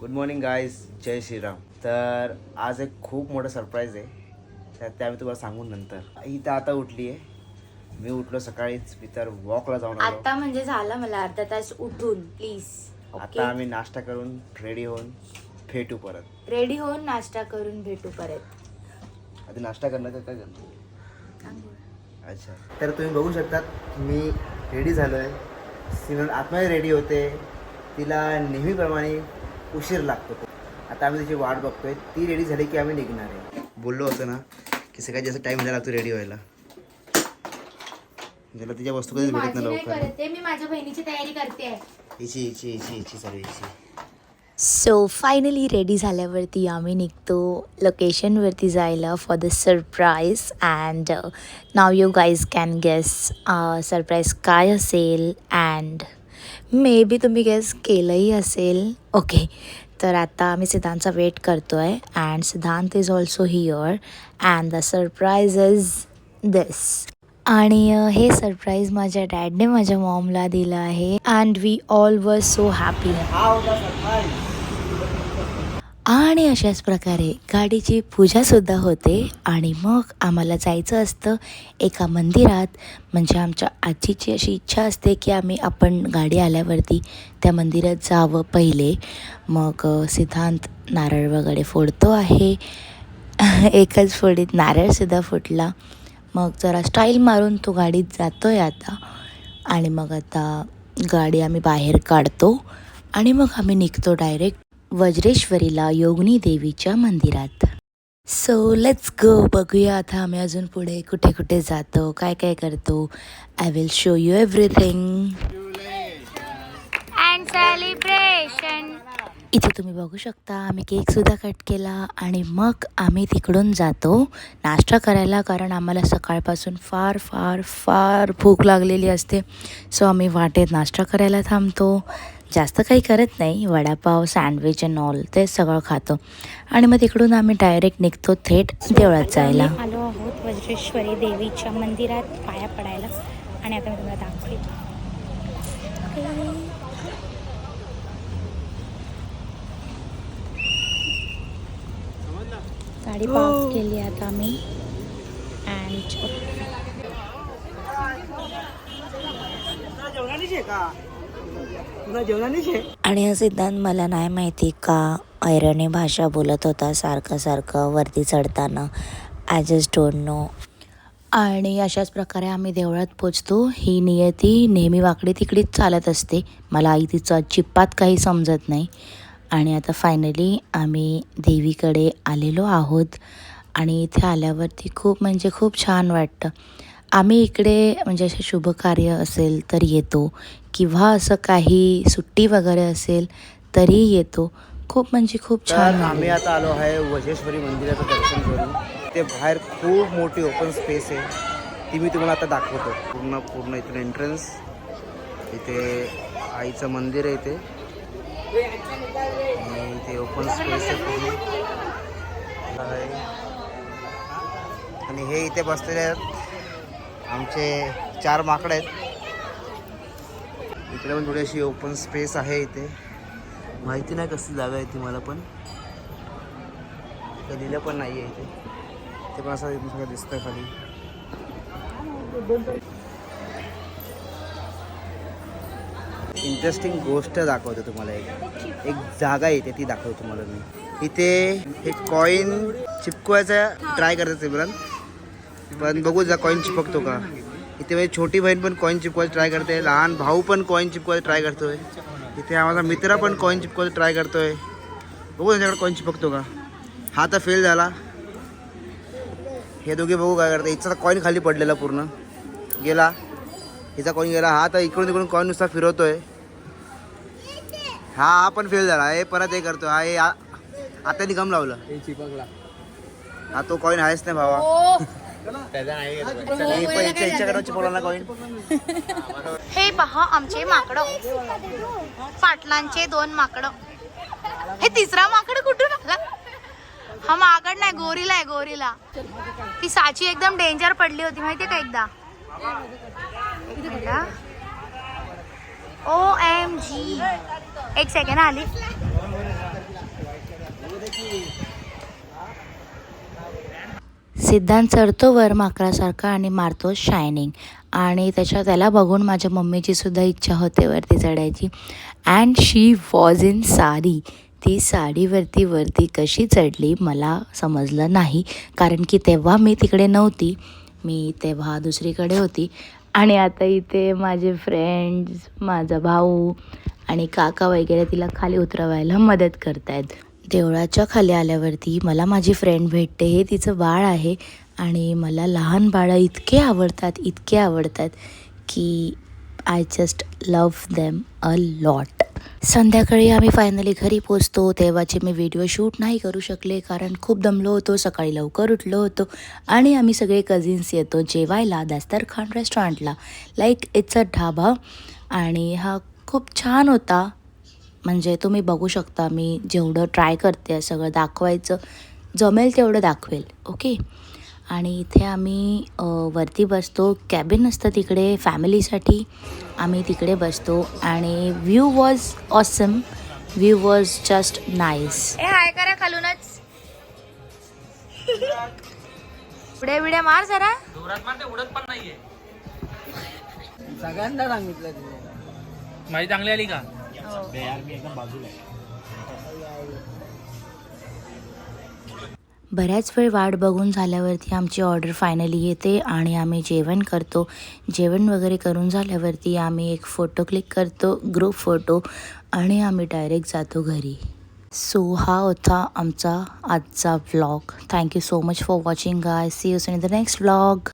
Good morning guys, जय श्रीराम. तर आज एक खूप मोठं सरप्राईज आहे. तर ते आम्ही तुम्हाला सांगून नंतर. ही तर आता उठली आहे. मी उठलो सकाळीच. मी तर वॉकला जाऊन आलो. आता म्हणजे झालं मला अर्धा तास उठून. प्लीज आता आम्ही नाश्ता करून रेडी होऊन भेटू परत. रेडी होऊन नाश्ता करून भेटू परत. आधी नाश्ता करणं का काय करतो? अच्छा, तर तुम्ही बघू शकतात मी रेडी झालो आहे. सिमरन आतमध्ये रेडी होते. तिला नेहमीप्रमाणे उशीर लागतो. आता आम्ही त्याची वाट बघतोय. ती रेडी झाली की आम्ही निघणार आहे. बोललो होतो ना की सगळ्यात जास्त टाइम द्यायला लागतो रेडी व्हायला. ज्याला तिच्या वस्तू कधीच भेटत नाही लवकर. मी माझ्या बहिणीची तयारी करते. इची सर्व इची. सो फायनली रेडी झाल्यावरती आम्ही निघतो लोकेशनवरती जायला for the surprise. And now you guys can guess surprise काय असेल. अँड मे बी तुम्ही गेस केलंही असेल. ओके, तर आता आम्ही सिद्धांतचा वेट करतो आहे. And Siddhant is also here. And the surprise is this. आणि हे सरप्राईज माझ्या डॅडने माझ्या मॉमला दिलं आहे. And we all were so happy. आणि अशाच प्रकारे गाडीची पूजासुद्धा होते. आणि मग आम्हाला जायचं असतं एका मंदिरात. म्हणजे आमच्या आजीची अशी इच्छा असते की आपण गाडी आल्यावरती त्या मंदिरात जावं पहिले. मग सिद्धांत नारळ वगैरे फोडतो आहे. एकच फोडीत नारळसुद्धा फुटला. मग जरा स्टाईल मारून तो गाडीत जातो आहे आता. आणि मग आता गाडी आम्ही बाहेर काढतो. आणि मग आम्ही निघतो डायरेक्ट वज्रेश्वरीला योगिनी देवीच्या मंदिरात. So let's go. बघूया आता आम्ही अजून पुढे कुठे कुठे जातो, काय काय करतो. I will show you everything. And celebration. इथे तुम्ही बघू शकता आम्ही केकसुद्धा कट केला. आणि मग आम्ही तिकडून जातो नाश्ता करायला. कारण आम्हाला सकाळपासून फार फार फार भूक लागलेली असते. सो आम्ही वाटेत नाश्ता करायला थांबतो. जास्त काही करत नाही. वडापाव, सँडविच अँड ऑल ते सगळं खातो. आणि मग तिकडून आम्ही डायरेक्ट निघतो थेट देवळात जायला. आलो आहोत वज्रेश्वरी देवीच्या मंदिरात पाया पडायला. आणि आता मी तुम्हाला दाखवते. गाडी पार्क केली आता आम्ही. आणि हा सिद्धांत मला नाही माहिती का ऐरणी भाषा बोलत होता सारखं वरती चढताना. I just don't know. आणि अशाच प्रकारे आम्ही देवळात पोचतो. ही नियती नेहमी वाकडी तिकडीच चालत असते. मला आई तिचा चिप्पात काही समजत नाही. आणि आता फायनली आम्ही देवीकडे आलेलो आहोत. आणि इथे आल्यावरती खूप छान वाटतं. आम्ही इकडे म्हणजे असे शुभकार्य असेल तर येतो, किंवा असं काही सुट्टी वगैरे असेल तरी येतो. खूप छान. आम्ही आता आलो आहे वज्रेश्वरी मंदिराचं दर्शन करून. ते बाहेर खूप मोठी ओपन स्पेस आहे. ती मी तुम्हाला आता दाखवतो. पूर्ण इथून एंट्रन्स. इथे आईचं मंदिर आहे. इथे ओपन स्पेस आहे. आणि हे इथे बसलेले आहेत आमचे 4 माकडं आहेत. इकडे पण थोडीशी ओपन स्पेस आहे. इथे माहिती नाही कसली जागा आहे ती मला, पण लिहिलं पण नाही आहे इथे. ते पण असं सगळं दिसतंय खाली. इंटरेस्टिंग गोष्ट दाखवतो तुम्हाला. एक जागा येते ती दाखवतो तुम्हाला मी. इथे हे कॉईन चिपकवायचा ट्राय करतात सिमरन, पण बघू जा कॉईन चिपकतो का. इथे माझी छोटी बहीण पण कॉईन चिपकवायचा ट्राय करते. लहान भाऊ पण कॉईन चिपकवायचा ट्राय करतोय. इथे माझा मित्र पण कॉईन चिपकवायचा ट्राय करतोय. बघू त्यांच्याकडे कॉईन चिपकतो का. हा तर फेल झाला. हे दोघे बघू काय करते. हिचा कॉईन खाली पडलेला पूर्ण गेला. हिचा कॉईन गेला. हा तर इकडून तिकडून कॉईन नुसता फिरवतोय. हा पण फेल झाला. हे परत हे करतो. हा हे आता निगम लावलं. हा तो कॉईन आहेच नाही भावा. हे पहा आमचे माकडं, पाटलांचे 2 माकडं. हे तिसरा माकड कुठून आला. हा माकड नाही, गोरीला आहे. गोरीला ती साची एकदम डेंजर पडली होती माहितीये का एकदा. OMG. एक सेकंड आली. सिद्धांत चढतो वर माकडासारखा आणि मारतो शायनिंग, आणि त्याला बघून माझ्या मम्मीची सुद्धा इच्छा होते वरती चढायची. And she was in sari. ती साडीवरती कशी चढली मला समजलं नाही, कारण की तेव्हा मी तिकडे नव्हती, मी तेव्हा दुसरीकडे होती. आणि आता इथे माझे फ्रेंड्स, माझा भाऊ आणि काका वगैरे तिला खाली उतरवायला मदत करत आहेत. देवळाच्या खाली आल्यावरती मला माझी फ्रेंड भेटते. हे तिचं बाळ आहे आणि मला लहान बाळं इतके आवडतात की I just love them a lot. संध्याकाळी आम्ही फायनली घरी पोचतो. तेव्हाचे मी व्हिडिओ शूट नाही करू शकले कारण खूप दमलो होतो, सकाळी लवकर उठलो होतो. आणि आम्ही सगळे कझिन्स येतो जेवायला दस्तरखान रेस्टॉरंटला. लाईक इट्स अ ढाबा आणि हा खूप छान होता. म्हणजे तुम्ही बघू शकता, मी जेवढं ट्राय करते सगळं दाखवायचं, जमेल तेवढं दाखवेल. ओके. आणि इथे आम्ही वरती बसतो. कॅबिन असतं तिकडे फॅमिलीसाठी, आम्ही तिकडे बसतो. आणि view was awesome. View was just nice. Hi करा खालूनच. उड्या मार जरा. जोरात मारते, उडत पण नाहीये. सगळ्यांना सांगितलं तुझे माझी चांगली आली का? मी एकदम बाजूला आहे. बऱ्याच वेळ वाट बघून झाल्यावरती आमची ऑर्डर फायनली येते आणि आम्ही जेवण करतो. जेवण वगैरे करून झाल्यावरती आम्ही एक फोटो क्लिक करतो, ग्रुप फोटो, आणि आम्ही डायरेक्ट जातो घरी. सो हा होता आमचा आजचा vlog. Thank you so much for watching guys. See you soon in the next vlog.